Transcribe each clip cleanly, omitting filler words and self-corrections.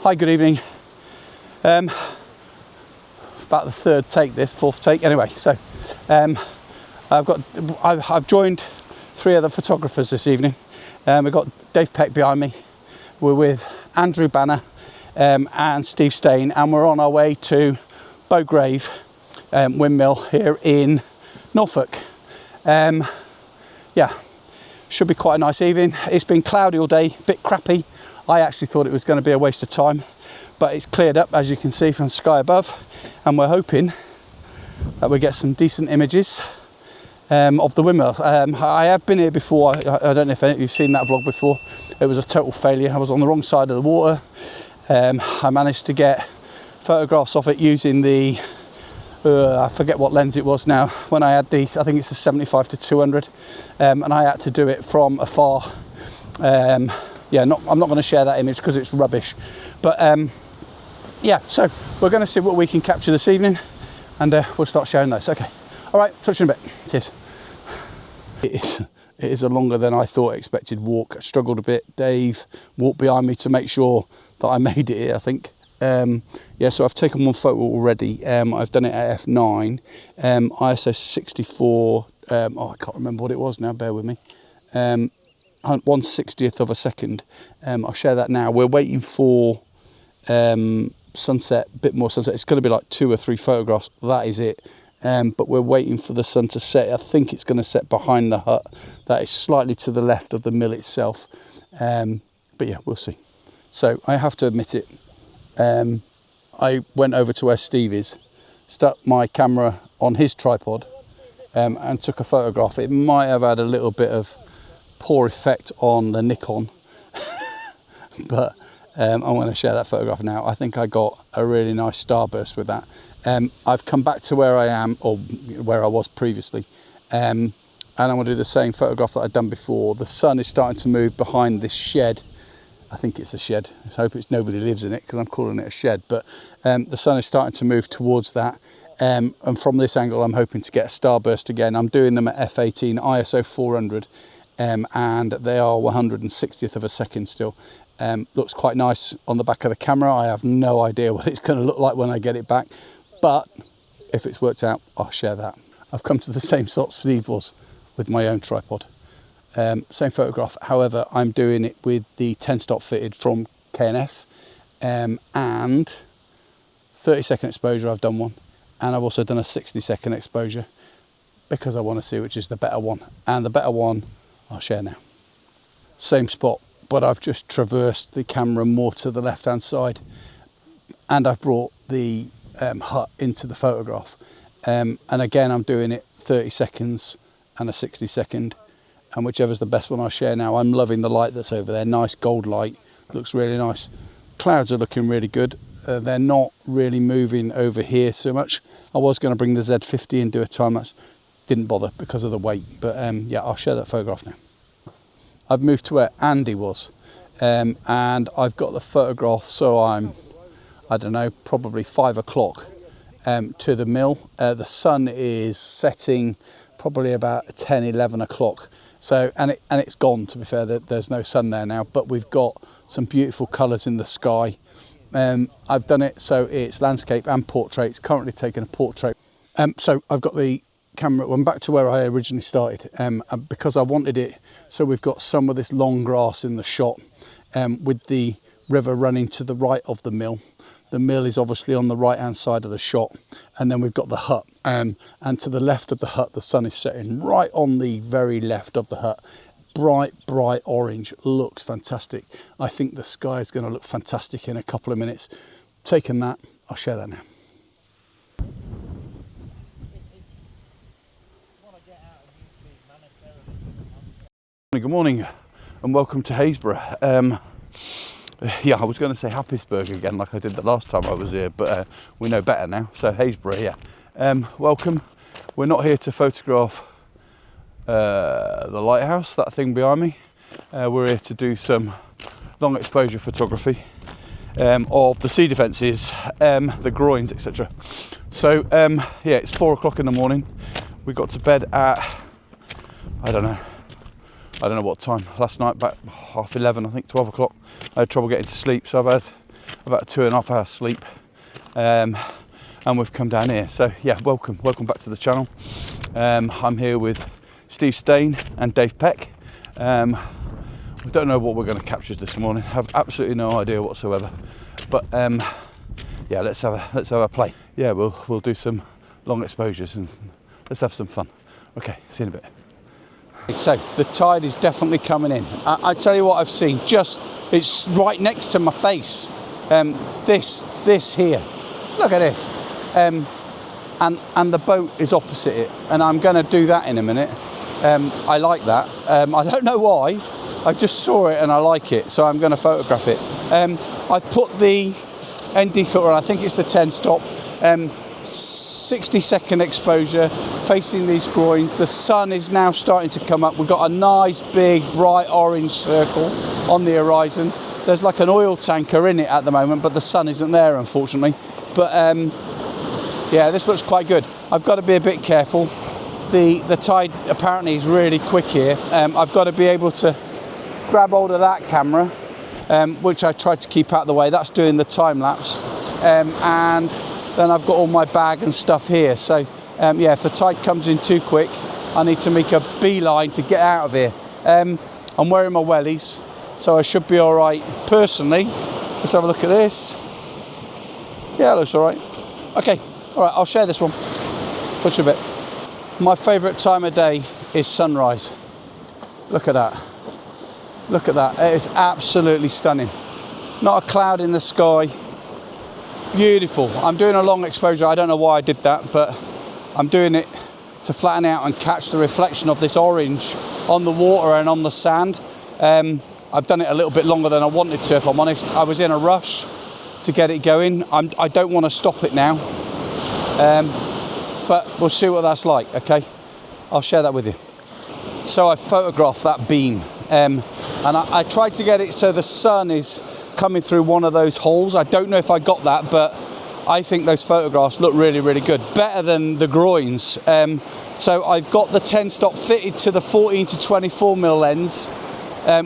Hi, good evening. About the fourth take anyway. So I've joined 3 other photographers this evening. We've got Dave Peck behind me. We're with Andrew Banner and Steve Stain, and we're on our way to Bowgrave windmill here in Norfolk. Yeah, should be quite a nice evening. It's been cloudy all day, a bit crappy. I actually thought it was going to be a waste of time, but it's cleared up, as you can see, from the sky above, and we're hoping that we get some decent images of the windmill. I have been here before. I don't know if you've seen that vlog before. It was a total failure. I was on the wrong side of the water. I managed to get photographs of it using the I forget what lens it was now. When I had I think it's a 75 to 200, and I had to do it from afar. Yeah, I'm not going to share that image because it's rubbish. But yeah, so we're going to see what we can capture this evening, and we'll start sharing those. Okay. All right, touch in a bit. Cheers. It is a longer than I thought expected walk. I struggled a bit. Dave walked behind me to make sure that I made it here, I think. Yeah, so I've taken one photo already. I've done it at f9, ISO 64. I can't remember what it was now. Bear with me. 1/60th of a second. I'll share that now. We're waiting for sunset, a bit more sunset. It's going to be like 2 or 3 photographs. That is it. But we're waiting for the sun to set. I think it's going to set behind the hut. That is slightly to the left of the mill itself. But yeah, we'll see. So I have to admit it. I went over to where Steve is, stuck my camera on his tripod, and took a photograph. It might have had a little bit of poor effect on the Nikon, but I'm going to share that photograph now. I think I got a really nice starburst with that. I've come back to where I am, or where I was previously, and I'm going to do the same photograph that I'd done before. The sun is starting to move behind this shed. I think it's a shed. I hope nobody lives in it because I'm calling it a shed. But the sun is starting to move towards that. And from this angle, I'm hoping to get a starburst again. I'm doing them at f18, ISO 400, and they are 1/160th of a second still. Looks quite nice on the back of the camera. I have no idea what it's going to look like when I get it back. But if it's worked out, I'll share that. I've come to the same spot Steve was with my own tripod. Same photograph, however, I'm doing it with the 10-stop fitted from K&F, and 30-second exposure. I've done one, and I've also done a 60-second exposure because I want to see which is the better one, and the better one I'll share now. Same spot, but I've just traversed the camera more to the left-hand side, and I've brought the hut into the photograph, and again I'm doing it 30 seconds and a 60-second. And whichever's the best one I'll share now. I'm loving the light that's over there. Nice gold light. Looks really nice. Clouds are looking really good. They're not really moving over here so much. I was going to bring the Z50 and do a time lapse. Didn't bother because of the weight. But yeah, I'll share that photograph now. I've moved to where Andy was. And I've got the photograph. So I don't know, probably 5 o'clock to the mill. The sun is setting probably about 10, 11 o'clock. So, and it's gone, to be fair. There's no sun there now, but we've got some beautiful colours in the sky. I've done it so it's landscape and portrait. It's currently taking a portrait. So I've got the camera, I'm back to where I originally started, because I wanted it so we've got some of this long grass in the shot, with the river running to the right of the mill. The mill is obviously on the right hand side of the shot, and then we've got the hut, and to the left of the hut the sun is setting right on the very left of the hut. Bright orange, looks fantastic. I think the sky is going to look fantastic in a couple of minutes. Taking that, I'll share that now. Good morning and welcome to Haysborough. Yeah, I was going to say Happisburgh again like I did the last time I was here, but we know better now. So Haysborough, yeah. Welcome. We're not here to photograph the lighthouse, that thing behind me. We're here to do some long exposure photography of the sea defences, the groins, etc. So yeah, it's 4 o'clock in the morning. We got to bed at, I don't know what time last night, about 11:30, I think, 12 o'clock. I had trouble getting to sleep, so I've had about 2.5 hours sleep, and we've come down here. So yeah, welcome back to the channel. I'm here with Steve Stain and Dave Peck. We don't know what we're going to capture this morning. Have absolutely no idea whatsoever. But yeah, let's have a play. Yeah, we'll do some long exposures and let's have some fun. Okay, see you in a bit. So the tide is definitely coming in. I tell you what I've seen. It's right next to my face. This here. Look at this. And the boat is opposite it, and I'm going to do that in a minute. I like that. I don't know why. I just saw it and I like it, so I'm going to photograph it. I've put the ND filter on. I think it's the 10 stop. 60-second exposure facing these groins. The sun is now starting to come up. We've got a nice big bright orange circle on the horizon. There's like an oil tanker in it at the moment, but the sun isn't there, unfortunately. But yeah, this looks quite good. I've got to be a bit careful. The tide apparently is really quick here. I've got to be able to grab hold of that camera, which I tried to keep out of the way. That's doing the time lapse, and then I've got all my bag and stuff here. So yeah, if the tide comes in too quick, I need to make a beeline to get out of here. I'm wearing my wellies, so I should be all right. Personally, let's have a look at this. Yeah, it looks all right. Okay, all right, I'll share this one. Push a bit. My favourite time of day is sunrise. Look at that. Look at that. It is absolutely stunning. Not a cloud in the sky. Beautiful. I'm doing a long exposure. I don't know why I did that, but I'm doing it to flatten out and catch the reflection of this orange on the water and on the sand. I've done it a little bit longer than I wanted to, if I'm honest. I was in a rush to get it going. I don't want to stop it now. But we'll see what that's like, okay? I'll share that with you. So I photographed that beam, and I tried to get it so the sun is coming through one of those holes. I don't know if I got that, but I think those photographs look really, really good. Better than the groins. So I've got the 10 stop fitted to the 14 to 24 mm lens.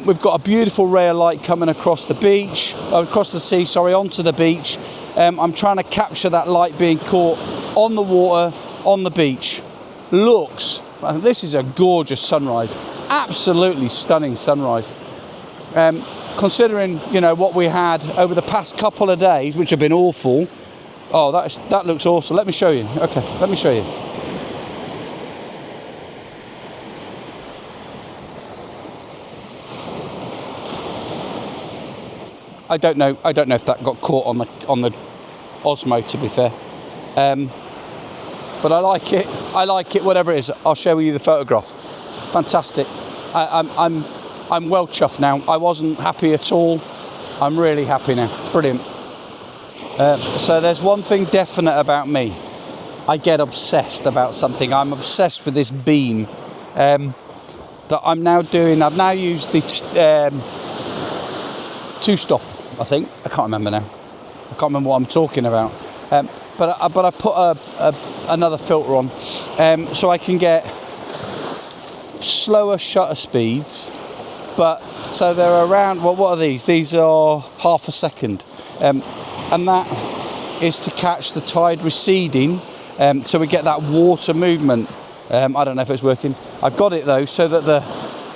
We've got a beautiful ray of light coming across the beach, across the sea, sorry, onto the beach. I'm trying to capture that light being caught on the water, on the beach. This is a gorgeous sunrise. Absolutely stunning sunrise. Considering, you know, what we had over the past couple of days, which have been awful. Oh, that looks awesome. Let me show you. Okay, let me show you. I don't know if that got caught on the Osmo, to be fair. But I like it, whatever it is. I'll share with you the photograph. Fantastic. I'm well chuffed now. I wasn't happy at all. I'm really happy now. Brilliant. So there's one thing definite about me. I get obsessed about something. I'm obsessed with this beam that I'm now doing. I've now used the 2-stop, I think. I can't remember now. I can't remember what I'm talking about. But I put another filter on so I can get slower shutter speeds. But so they're around, well, what are these? These are half a second. And that is to catch the tide receding, so we get that water movement. I don't know if it's working. I've got it though, so that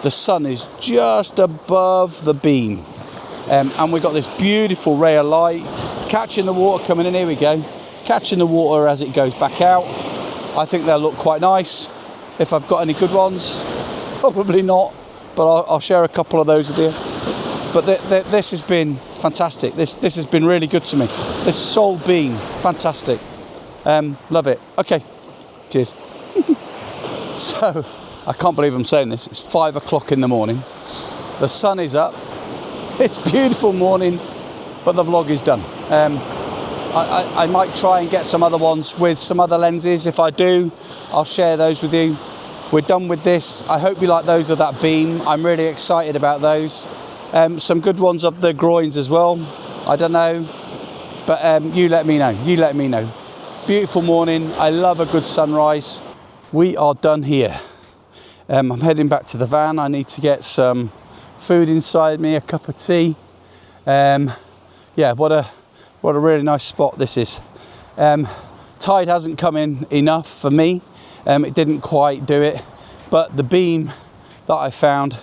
the sun is just above the beam. And we've got this beautiful ray of light, catching the water coming in. Here we go. Catching the water as it goes back out. I think they'll look quite nice. If I've got any good ones, probably not, but I'll share a couple of those with you. But this has been fantastic. This has been really good to me. This sole beam, fantastic. Love it. Okay, cheers. So, I can't believe I'm saying this. It's 5 o'clock in the morning. The sun is up. It's a beautiful morning, but the vlog is done. I might try and get some other ones with some other lenses. If I do, I'll share those with you. We're done with this. I hope you like those of that beam. I'm really excited about those. Some good ones of the groins as well. I don't know, but you let me know. You let me know. Beautiful morning. I love a good sunrise. We are done here. I'm heading back to the van. I need to get some food inside me, a cup of tea. Yeah, what What a really nice spot this is. Tide hasn't come in enough for me. It didn't quite do it, but the beam that I found,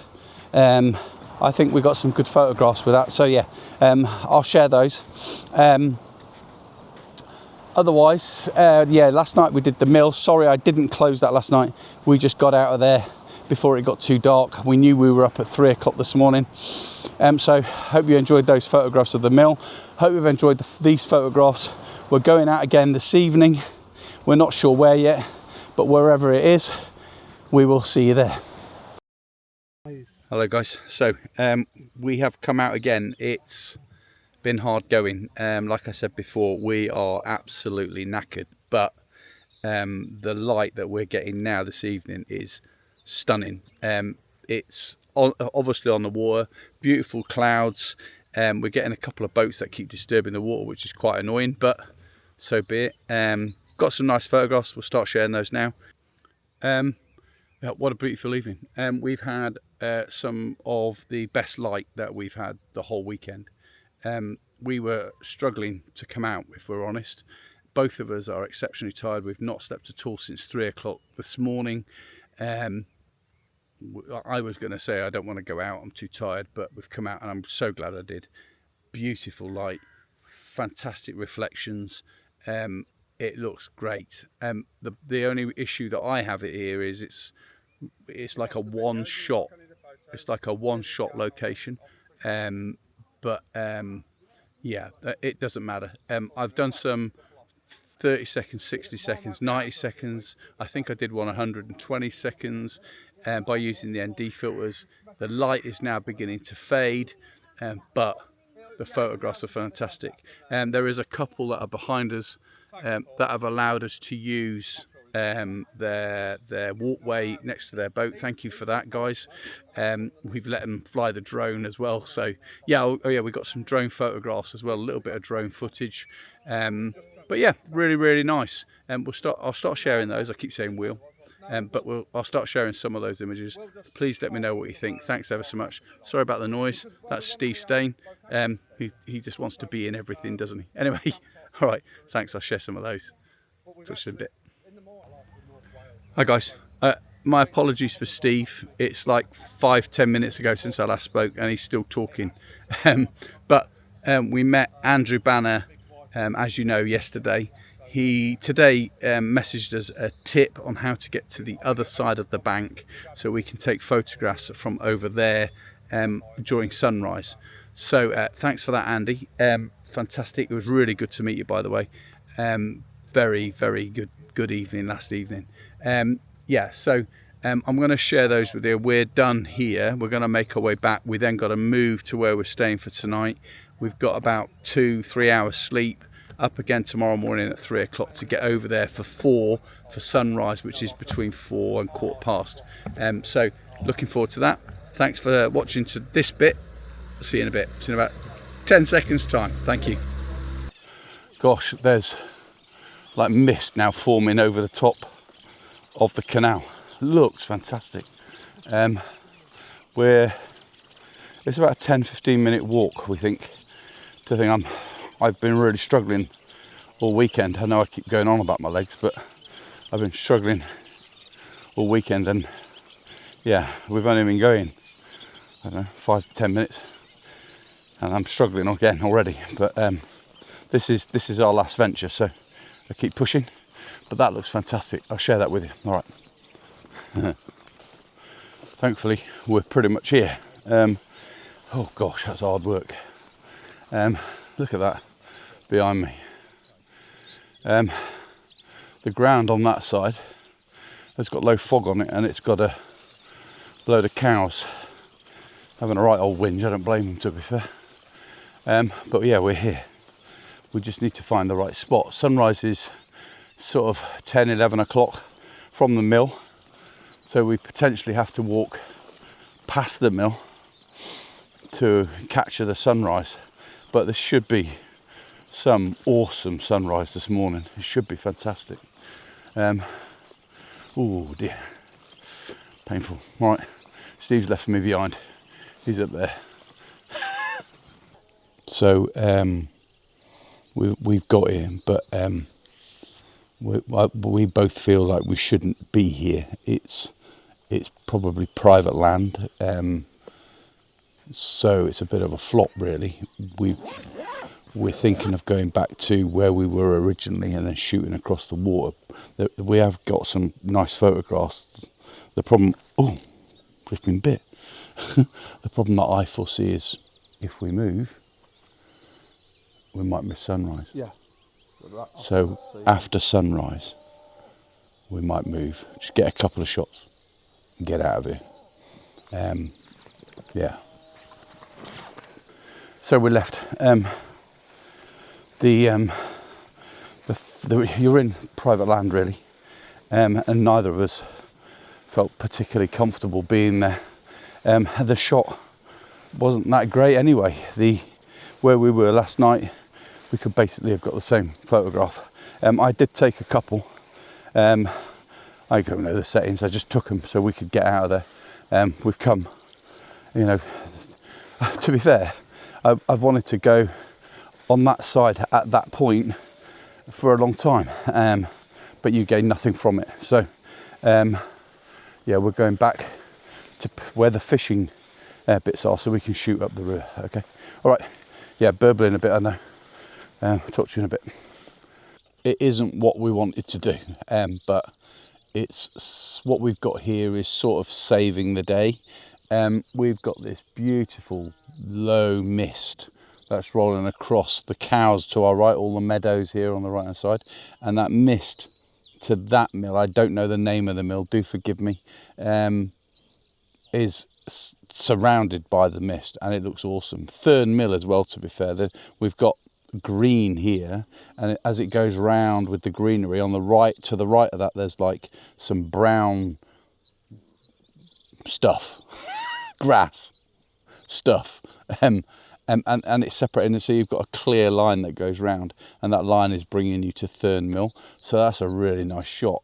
I think we got some good photographs with that. So yeah, I'll share those. Otherwise, yeah, last night we did the mill. Sorry, I didn't close that last night. We just got out of there before it got too dark. We knew we were up at 3 o'clock this morning. So hope you enjoyed those photographs of the mill. Hope you've enjoyed these photographs. We're going out again this evening. We're not sure where yet, but wherever it is, we will see you there. Hello guys, so we have come out again. It's been hard going. Like I said before, we are absolutely knackered, but the light that we're getting now this evening is stunning. It's obviously on the water, beautiful clouds. We're getting a couple of boats that keep disturbing the water, which is quite annoying, but so be it. Got some nice photographs. We'll start sharing those now. What a beautiful evening. We've had some of the best light that we've had the whole weekend. We were struggling to come out, if we're honest. Both of us are exceptionally tired. We've not slept at all since 3 o'clock this morning. I was going to say I don't want to go out, I'm too tired, but we've come out and I'm so glad I did. Beautiful light, fantastic reflections. It looks great. The only issue that I have here is it's like a one shot. It's like a one shot location. But yeah, it doesn't matter. I've done some 30 seconds, 60 seconds, 90 seconds. I think I did one 120 seconds by using the ND filters. The light is now beginning to fade, but the photographs are fantastic. There is a couple that are behind us that have allowed us to use their walkway next to their boat. Thank you for that, guys. We've let them fly the drone as well. So yeah, oh yeah, we got some drone photographs as well, a little bit of drone footage. But yeah, really nice. I'll start sharing those. I keep saying we'll. But I'll start sharing some of those images. Please let me know what you think. Thanks ever so much. Sorry about the noise. That's Steve Stain. He just wants to be in everything, doesn't he? Anyway, all right. Thanks. I'll share some of those. Touch it a bit. Hi guys. My apologies for Steve. It's like 5-10 minutes ago since I last spoke, and he's still talking. But we met Andrew Banner, as you know, yesterday. He today messaged us a tip on how to get to the other side of the bank so we can take photographs from over there during sunrise. So thanks for that, Andy. Fantastic. It was really good to meet you, by the way. Very good evening last evening. Yeah, so I'm going to share those with you. We're done here. We're going to make our way back. We then got to move to where we're staying for tonight. We've got about 2-3 hours sleep. Up again tomorrow morning at 3 o'clock to get over there for 4 for sunrise, which is between 4 and 4:15. So looking forward to that. Thanks for watching to this bit. See you in a bit. See you in about 10 seconds time. Thank you. Gosh, there's like mist now forming over the top of the canal. Looks fantastic. It's about a 10-15 minute walk, we think. I've been really struggling all weekend. I know I keep going on about my legs, but I've been struggling all weekend, and yeah, we've only been going, I don't know, 5-10 minutes, and I'm struggling again already. But this is our last venture, so I keep pushing. But that looks fantastic. I'll share that with you. All right. Thankfully, we're pretty much here. Oh gosh, that's hard work. Look at that behind me. The ground on that side has got low fog on it, and it's got a load of cows having a right old whinge. I don't blame them, to be fair. But yeah, we're here. We just need to find the right spot. Sunrise is sort of 10-11 o'clock from the mill, so we potentially have to walk past the mill to capture the sunrise. But there should be some awesome sunrise this morning. It should be fantastic. Oh dear, painful. All right, Steve's left me behind. He's up there. So we've got here, but we both feel like we shouldn't be here. It's probably private land, so it's a bit of a flop, really. We're thinking of going back to where we were originally and then shooting across the water. We have got some nice photographs. The problem, just been bit. The problem that I foresee is if we move, we might miss sunrise. Yeah. So after sunrise, we might move. Just get a couple of shots and get out of here. Yeah. So we left. You're in private land, really, and neither of us felt particularly comfortable being there. The shot wasn't that great anyway. Where we were last night, we could basically have got the same photograph. I did take a couple. I don't know the settings. I just took them so we could get out of there. We've come, to be fair, I've wanted to go on that side at that point for a long time, but you gain nothing from it. So, we're going back to where the fishing bits are so we can shoot up the river. Okay, all right. Yeah, burbling a bit, I know. I'll talk to you in a bit. It isn't what we wanted to do, but it's what we've got here is sort of saving the day. We've got this beautiful low mist that's rolling across the cows to our right, all the meadows here on the right hand side, and that mist to that mill, I don't know the name of the mill, do forgive me, is surrounded by the mist, and it looks awesome. Thurn Mill as well, to be fair. We've got green here, and as it goes round with the greenery on the right, to the right of that, there's like some brown stuff, grass stuff, and it's separated, and so you've got a clear line that goes round, and that line is bringing you to Thurn Mill. So that's a really nice shot.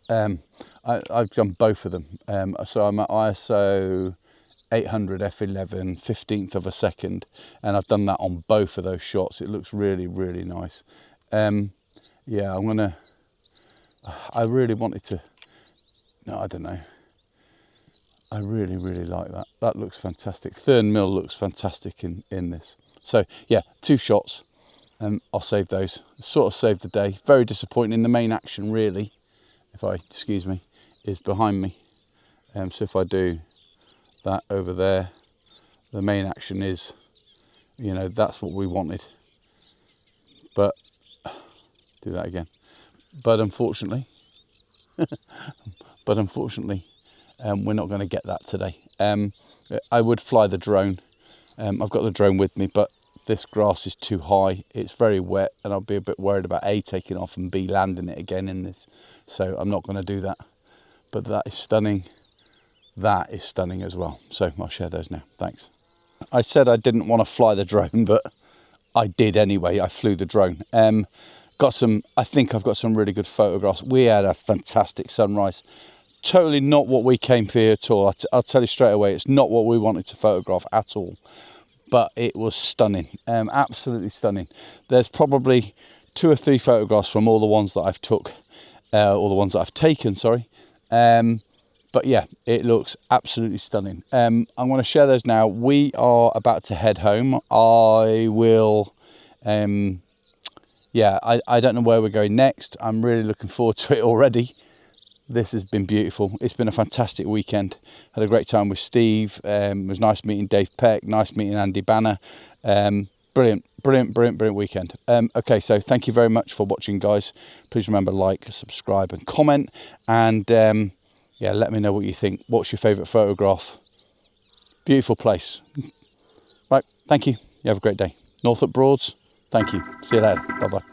I've done both of them. So I'm at ISO 800 f11, 15th of a second, and I've done that on both of those shots. It looks really, really nice. Yeah, I really wanted to, no, I don't know. I really, really like that. That looks fantastic. Thurn Mill looks fantastic in this. So yeah, 2 shots. I'll save those. Sort of saved the day. Very disappointing. The main action, really, excuse me, is behind me. So if I do that over there, the main action is, that's what we wanted. But do that again. But unfortunately, we're not going to get that today. I would fly the drone. I've got the drone with me, but this grass is too high. It's very wet, and I'll be a bit worried about A, taking off, and B, landing it again in this. So I'm not going to do that. But that is stunning. That is stunning as well. So I'll share those now. Thanks. I said I didn't want to fly the drone, but I did anyway. I flew the drone. I think I've got some really good photographs. We had a fantastic sunrise. Totally not what we came for here at all. I'll tell you straight away, it's not what we wanted to photograph at all. But it was stunning, absolutely stunning. There's probably 2 or 3 photographs from all the ones that I've taken, sorry. But yeah, it looks absolutely stunning. I'm going to share those now. We are about to head home. I will, I don't know where we're going next. I'm really looking forward to it already. This has been beautiful. It's been a fantastic weekend. Had a great time with Steve. It was nice meeting Dave Peck. Nice meeting Andy Banner. Brilliant weekend. Okay, so thank you very much for watching, guys. Please remember, like, subscribe and comment. And let me know what you think. What's your favourite photograph? Beautiful place. Right, thank you. You have a great day. Norfolk Broads, thank you. See you later. Bye-bye.